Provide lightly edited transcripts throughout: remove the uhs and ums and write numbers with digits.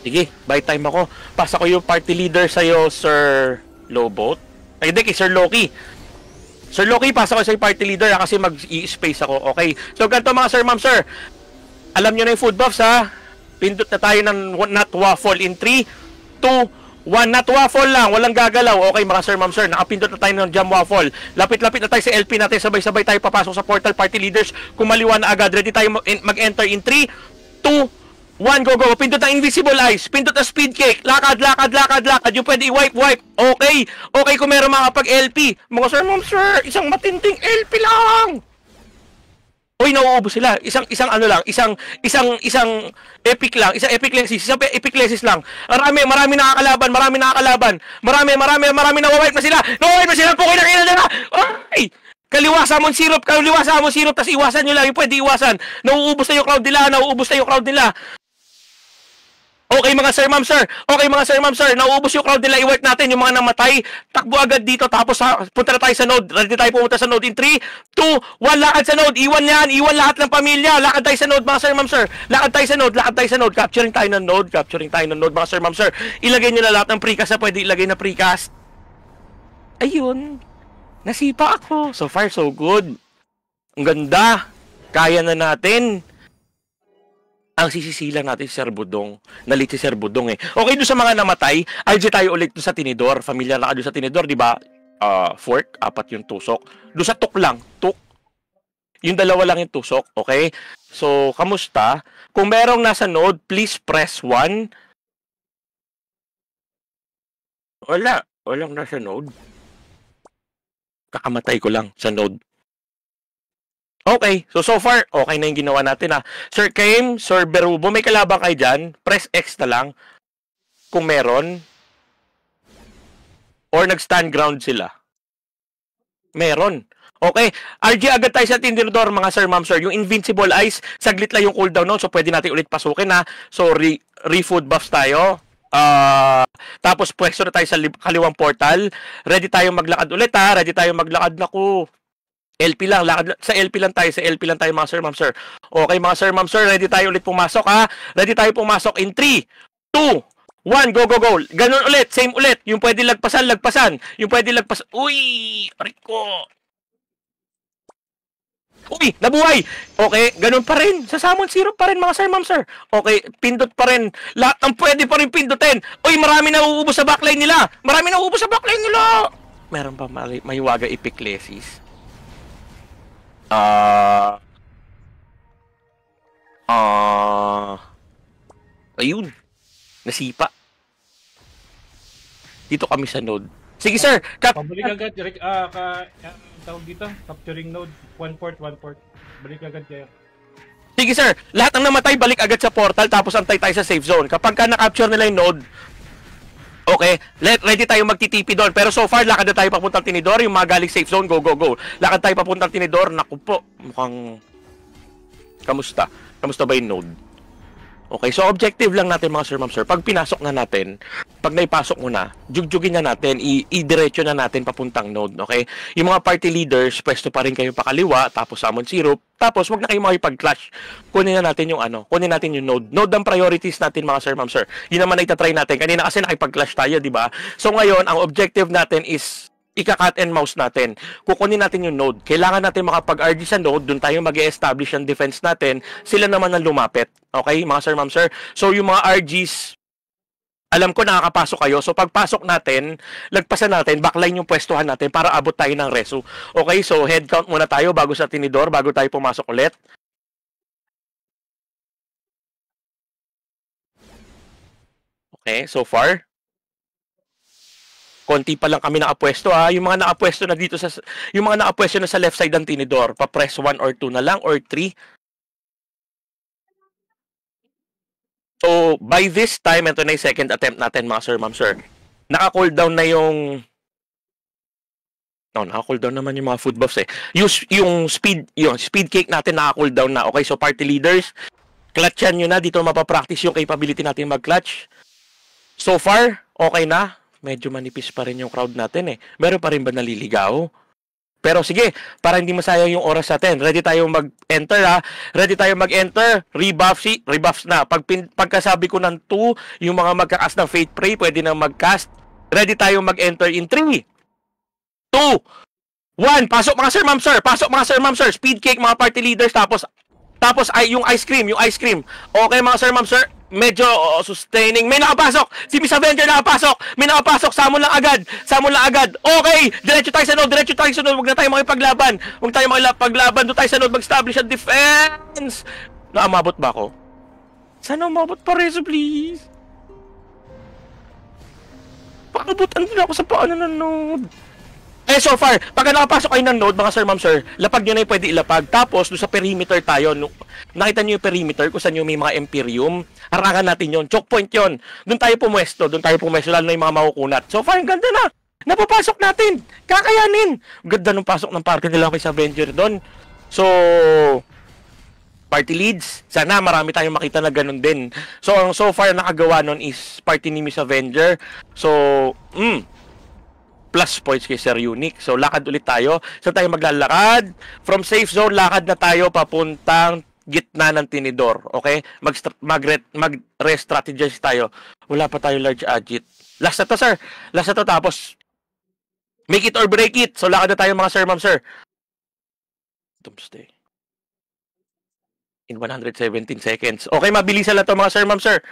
Sige, buy time ako. Pasa ko yung party leader sa'yo, Sir Lowboat. Ay, hindi, kay Sir Loki. Sir Loki, pasa ko sa'yo party leader kasi mag-i-space ako. Okay. So, ganito mga sir, ma'am, sir. Alam nyo na yung food buffs, ha? Pindot na tayo ng not waffle in 3, 2, 1. Not waffle lang, walang gagalaw. Okay, mga sir, ma'am, sir. Nakapindot na tayo ng jam waffle. Lapit-lapit na tayo sa LP natin. Sabay-sabay tayo papasok sa portal party leaders. Kumaliwa na agad. Ready tayo mag-enter in 3, 2, 1, go, go. Pindot ang invisible eyes. Pindot ang speed cake. Lakad, lakad, lakad, lakad. Yung pwede i-wipe. Okay. Okay kung meron mga pag-LP. Mga sir, ma'am, sir. Isang matinding LP lang. Uy, nauubos sila. Isang ano lang. Isang epic lang. Isang epic lesis. Isang epic lesis lang. Marami nakakalaban. Marami na-wipe na sila. Na-wipe na sila. Pukoy na kayo na. Ay! Kaliwa sa amon syrup. Tas iwasan nyo lang. Yung pwede iwasan. Nauubos na yung crowd nila. Okay mga sir, ma'am, sir. Nauubos yung crowd nila. I-wipe natin yung mga namatay. Takbo agad dito. Tapos punta na tayo sa node. Ready tayo pumunta sa node in 3, 2, 1. Lakad sa node. Iwan yan. Iwan lahat ng pamilya. Lakad tayo sa node mga sir, ma'am, sir. Lakad tayo sa node. Capturing tayo ng node mga sir, ma'am, sir. Ilagay nyo na lahat ng precast na pwede ilagay na precast. Ayun. Nasipa ako. So far, so good. Ang ganda. Kaya na natin. Ang sisisilang natin si Sir Budong. Nalit si Sir Budong eh. Okay, doon sa mga namatay, RG tayo ulit doon sa tinidor. Familiar na ka doon sa tinidor, di ba? Fork, 4 yung tusok. Doon sa tuk lang, tuk. Yung 2 lang yung tusok, okay? So, kamusta? Kung merong nasa node, please press 1. Walang nasa node. Kakamatay ko lang sa node. Okay, so far, okay na yung ginawa natin ha. Sir Kim, Sir Berubo, may kalabang kayo dyan? Press X na lang. Kung meron. Or nag-stand ground sila. Meron. Okay, RG agad tayo sa tinidor mga sir, ma'am, sir. Yung invincible eyes, saglit lang yung cooldown nun. So pwede natin ulit pasukin ha. So re-food buffs tayo. Tapos pwesto na tayo sa kaliwang portal. Ready tayong maglakad ulit ha. Naku. LP lang, lakad sa LP lang tayo mga sir, ma'am, sir. Okay mga sir, ma'am, sir, ready tayo ulit pumasok ha. Ready tayo pumasok in 3, 2, 1, go, go, go. Ganun ulit, same ulit. Yung pwede lagpasan. Uy, Rico. Uy, nabuhay. Okay, ganun pa rin. Sa Salmon Syrup pa rin mga sir, ma'am, sir. Okay, pindot pa rin. Lahat ng pwede pa rin pindutin. Uy, marami na uuubos sa backline nila. Meron pa may waga epiclesis. Ayun. Nasipa. Dito kami sa node. Sige, sir. Pabalik agad. Tawag dito. Capturing node. One port. Balik agad kayo. Sige, sir. Lahat ng namatay, balik agad sa portal. Tapos antay tayo sa safe zone. Kapag na-capture nila yung node, okay, ready tayo magtitipi doon. Pero so far, lakad na tayo papuntang tinidor. Yung mga galing safe zone, go, go, go. Lakad tayo papuntang tinidor. Naku po, mukhang... Kamusta ba yung node? Okay, so objective lang natin mga sir, ma'am, sir. Pag pinasok na natin, pag naipasok mo na, jugjugin na natin, i-diretso na natin papuntang node, okay? Yung mga party leaders, pwesto pa rin kayo pakaliwa, tapos Salmon Syrup, tapos wag na kayo makipag-clash. Kunin natin yung node. Node ang priorities natin mga sir, ma'am, sir. Yun naman na itatry natin. Kanina kasi nakipag-clash tayo, di ba? So ngayon, ang objective natin is ika-cut and mouse natin. Kukunin natin yung node. Kailangan natin makapag-RG sa node, doon tayo mag-e-establish ang defense natin. Sila naman ang lumapit. Okay, mga sir, ma'am, sir? So yung mga RGs, alam ko nakakapasok kayo. So pagpasok natin, lagpasan natin, backline yung pwestuhan natin para abot tayo ng reso. Okay, so head count muna tayo bago sa tinidor, bago tayo pumasok ulit. Okay, so far konti pa lang kami nakapwesto ha. Yung mga nakapwesto na dito yung mga nakapwesto na sa left side ng tinidor, pa-press 1 or 2 na lang or 3. So, by this time, ito na yung second attempt natin mga sir, ma'am, sir. Naka-cooldown na yung... No, naka-cooldown naman yung mga food buffs eh. Yung speed cake natin naka-cooldown na. Okay, so party leaders, clutchan nyo na. Dito mapapractice yung capability natin mag-clutch. So far, okay na. Medyo manipis pa rin yung crowd natin eh. Meron pa rin ba naliligaw? Pero sige, para hindi masayang yung oras natin. Ready tayo mag-enter ha. Ready tayo mag-enter. Rebuffs na. Pagkasabi ko ng 2, yung mga magka-cast ng Faith Pray, pwede na mag-cast. Ready tayo mag-enter in 3, 2, 1. Pasok mga sir, ma'am sir. Pasok mga sir, ma'am sir. Speed cake mga party leaders. Tapos ay yung ice cream. Okay mga sir, ma'am sir. Medyo sustaining. May nakapasok. Si Miss Avenger nakapasok. May nakapasok. Samon lang agad. Okay. Diretso tayo sa node. Huwag na tayo makipaglaban. Doon tayo sa node. Mag-establish ang defense. Naamabot ba ako? Sana umabot pa Rezo, please. Pakabutan din ako sa paano ng node. So far, pagka nakapasok kayo ng node, mga sir, ma'am sir, lapag nyo na yung pwede ilapag. Tapos, doon sa perimeter tayo, nakita nyo yung perimeter kung saan yung may mga Imperium. Harangan natin yun. Choke point yun. Doon tayo pumwesto, lalo na yung mga makukunat. So far, ang ganda na. Napapasok natin. Kakayanin. Ganda nung pasok ng party nila kay Avenger doon. So, party leads, sana marami tayong makita na ganun din. So far, nakagawa nun is party ni Miss Avenger. So, plus points kay Sir Unique. So, lakad ulit tayo. Saan tayo maglalakad? From safe zone, lakad na tayo papuntang gitna ng tinidor. Okay? Mag-re-strategize tayo. Wala pa tayo large agit. Last na to, sir. Tapos, make it or break it. So, lakad na tayo mga sir, ma'am, sir. Doomsday. In 117 seconds. Okay, mabilisan lang to mga sir, ma'am, sir.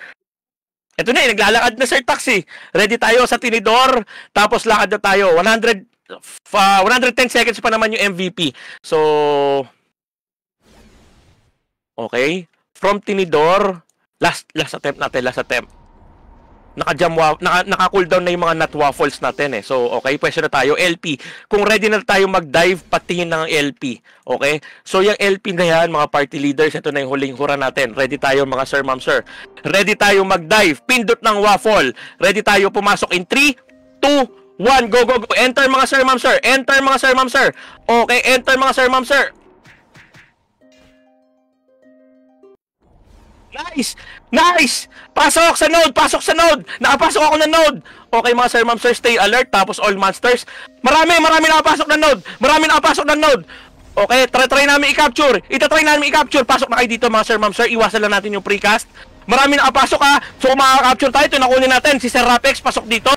Ito na, naglalakad na Sir Taxi. Ready tayo sa tinidor. Tapos lakad na tayo. 110 seconds pa naman yung MVP. So, okay. From tinidor, last attempt natin, Naka-cooldown na yung mga nut waffles natin eh. So, okay, pwede na tayo. LP. Kung ready na tayo mag-dive, patingin ng LP. Okay? So, yung LP na yan, mga party leaders, ito na yung huling hura natin. Ready tayo, mga sir, ma'am, sir. Ready tayo mag-dive. Pindot ng waffle. Ready tayo pumasok in 3, 2, 1. Go. Enter, mga sir, ma'am, sir. Okay, enter, mga sir, ma'am, sir. Nice! Pasok sa node! Nakapasok ako ng node! Okay mga sir, ma'am, sir, stay alert. Tapos all monsters. Marami nakapasok ng node! Okay, try namin i-capture. Pasok na kayo dito mga sir, ma'am, sir. Iwasan lang natin yung precast. Marami nakapasok ha. So makaka-capture tayo. Ito nakunin natin. Si Sir Rapex, pasok dito.